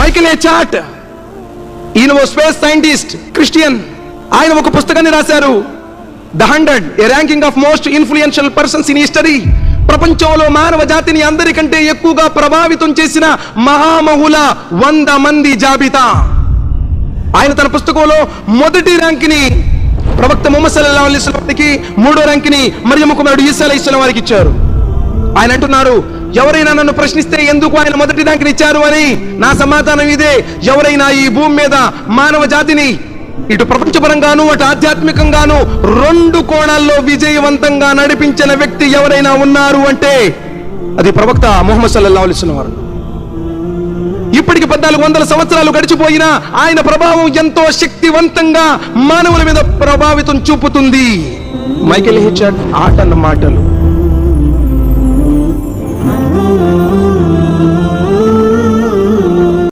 Michael హెచార్ట్, ఈయన ఓ space scientist, Christian. ఆయన ఒక పుస్తకాన్ని రాశారు, the 100, A ranking of most influential persons in history. ప్రపంచంలో మానవ జాతిని అందరికంటే ఎక్కువగా ప్రభావితం చేసిన మహామహుల 100 మంది జాబితా. ఆయన తన పుస్తకంలో మొదటి ర్యాంక్ని ప్రవక్త ముహమ్మద్ సల్లల్లాహు అలైహి వసల్లంకి, 3వ ర్యాంక్ని మరియమ్మ కుమారుడు ఈసా అలైహిస్సలాం వారికి ఇచ్చారు. ఆయన అంటున్నారు, ఎవరైనా నన్ను ప్రశ్నిస్తే ఎందుకు ఆయన మొదటి ర్యాంక్ని ఇచ్చారు అని, నా సమాధానం ఇదే: ఎవరైనా ఈ భూమి మీద మానవ జాతిని ఇటు ప్రపంచపరంగాను అటు ఆధ్యాత్మికంగాను 2 కోణాల్లో విజయవంతంగా నడిపించిన వ్యక్తి ఎవరైనా ఉన్నారు అంటే అది ప్రవక్త ముహమ్మద్ సల్లల్లాహు అలైహి వసల్లం వారు. ఇప్పటికి 1400 సంవత్సరాలు గడిచిపోయినా ఆయన ప్రభావం ఎంతో శక్తివంతంగా మానవుల మీద ప్రభావితం చూపుతుంది. మైకేల్ హెచార్ట్ ఆట అన్న మాటలు